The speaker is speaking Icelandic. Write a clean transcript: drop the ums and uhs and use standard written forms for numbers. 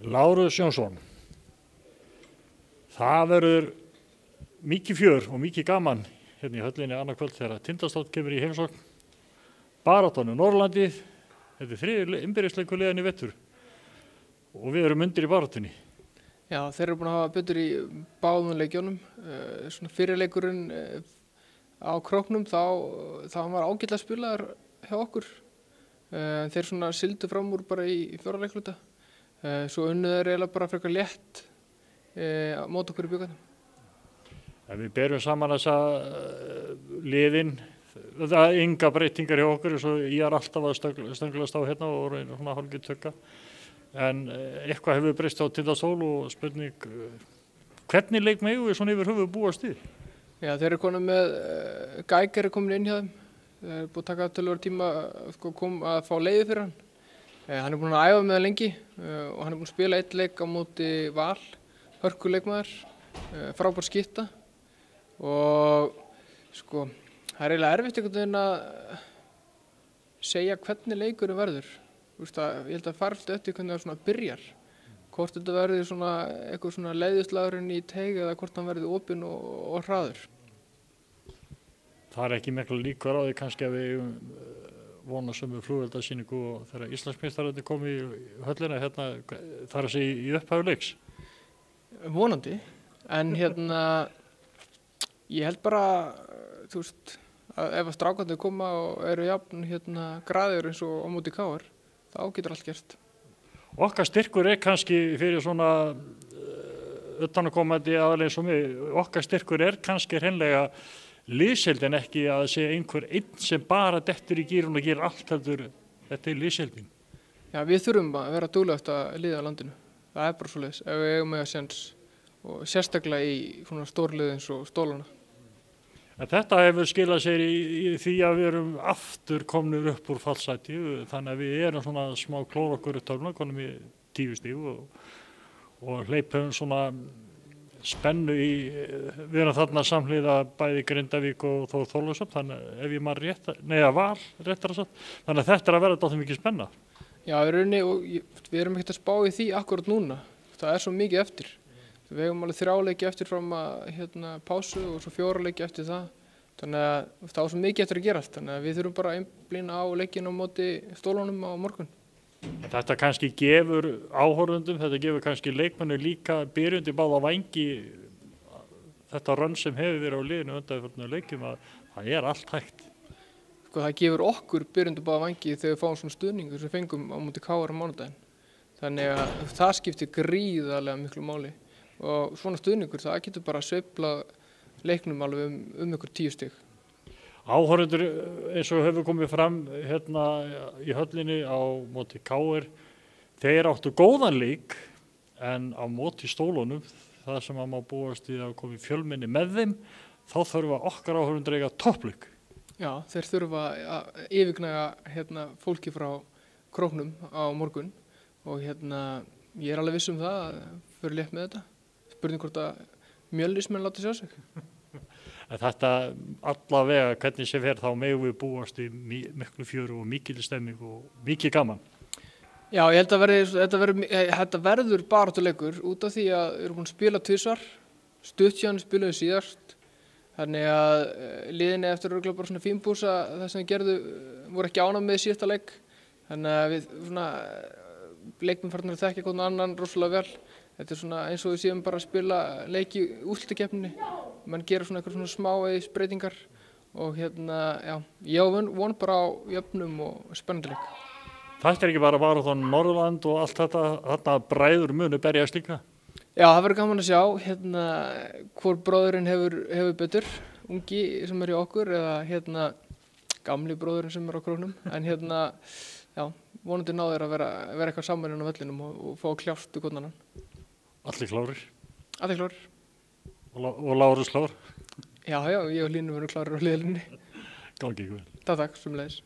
Lárus Jónsson, það verður mikið fjör og mikið gaman hérna í höllinni annað kvöld þegar Tindastóll kemur í heimsókn. Baráttan Norðurlandið, þetta er þriðji innbyrðisleikur liðan í vetur og við erum undir í baráttunni. Já, þeir eru búin að hafa betur í báðum leikjónum. Svona fyrirleikurinn á Króknum þá var ágætlega spilaður hjá okkur. Þeir svona sigldu fram úr bara í fjórða leikluta. Svo unnu þeir eiginlega bara frekar létt á móti okkur í bikarnum. Ef við berum saman þessa liðin, það er enga breytingar hjá okkur eins og ég er alltaf að stönglast á hérna og reyna svona hálfgeitt tökka. En eitthvað hefur breyst á Tindastól og spurning, hvernig leik megum við svona yfir höfuð búast við? Já, þeir eru komin með, Geiger er komin inn hjá þeim. Þeir eru búin að taka töluvert tíma að fá leiði fyrir hann. Hann er búin að æfa með það lengi og hann er búin að spila einn leik á móti Val, hörkuleikmaður, frábær skytta. Og sko, það er eiginlega erfitt einhvern veginn að segja hvernig leikurinn verður. Ég held að fara alltaf eftir hvernig það svona byrjar. Hvort þetta verður svona eitthvað svona leiðislagurinn í teig eða hvort hann verður opinn og hraður. Það er ekki miklu líkur á því kannski að við vona sömu flugveldasýningu og þegar Íslandsmeistararnir komu í höllina hérna, þar að segja í upphafi leiks. Vonandi, en ég held bara, þú veist, að ef að strákarnir koma og eru jafn graðir eins og á móti KR, þá getur allt gert. Okkar styrkur er kannski fyrir svona utanakomandi aðalega eins og mig, okkar styrkur er kannski hreinlega liðsheildin, ekki að segja einhver einn sem bara dettur í gírun og gerir allt heldur, þetta er liðsheildin. Já, við þurfum að vera duglegast að liða landinu. Það er bara svoleiðis, ef við eigum að séns og sérstaklega í svona stórlið eins og Stólana. En þetta hefur skilað sér í því að við erum aftur komnir upp úr fallsæti, þannig að við erum svona smá klór okkur upp töfluna, konum í 10 stig og hleypum svona spennu í, við erum þarna samhliða bæði Grindavík og Þór Þorlákshöfn, þannig að ef ég man rétt, Val réttara sagt, þannig að þetta er að vera dálítið mikið spenna. Já, við erum ekkert að spá í því akkurat núna, það er svo mikið eftir. Við hefum alveg 3 leiki eftir fram að pásu og svo 4 leiki eftir það. Þannig að það var svo mikið eftir að gerast. Þannig að við þurfum bara að einblína á leikinn á móti Stólunum á morgun. Þetta kannski gefur áhorfendum, þetta gefur kannski leikmennu líka byrjundi báða vængi þetta rönn sem hefur verið á liðinu undanförnum leikjum að það er allt hægt. Sko, það gefur okkur byrjundi báða vængi þegar við fáum svona stuðning sem við fengum á móti KR á mánudaginn. Þannig að það skiptir gríðarlega miklu máli. Og svona stuðningur, það getur bara sveiflað leiknum alveg ykkur 10 stig. Áhorfendur eins og hefur komið fram hérna í höllinni á móti KR, þeir áttu góðan leik en á móti Stólunum, það sem að má búast í að komi fjölmenni með þeim, þá þurfa okkar áhorfendur eiga toppleik. Já, þeir þurfa að yfirgnæfa fólki frá Króknum á morgun og ég er alveg viss það að fyrir létt með þetta. Spurning hvort að Mjölnismenn láta sjá sig. Þetta allavega, hvernig sem fer, þá megum við búast í miklu fjöru og mikil stemming og mikið gaman. Já, ég held að þetta verður baráttuleikur út af því að við erum búin að spila 2 svar, stutt síðan spiluðum síðast. Þannig að liðinni eftir örugglega bara svona fínbúsa það sem við gerðu voru ekki ánægð með síðasta leik. Þannig að við svona leikmenn farnir að þekkja hvern annan rosalega vel. Þetta er svona eins og við séum bara að spila leiki í úrslitakeppninni. Menn gera svona eitthvað svona smávegis breytingar og já, ég von bara á jöfnum og spennandi leik. Þetta er ekki bara baráttan Norðurland og allt þetta, þarna bræður munu berjast líka? Já, það verður gaman að sjá hvor bróðurinn hefur betur, ungi sem er í okkur eða gamli bróðurinn sem er á Króknum. En já, vonandi ná þeir að vera eitthvað saman inn á vellinum og fá að kljást við hvern annan. Allir klárir? Allir klárir. Og Lárus klár? Já, ég og Línu verðum klárir á hliðalínni. Gangi ykkur vel. Takk, sömuleiðis.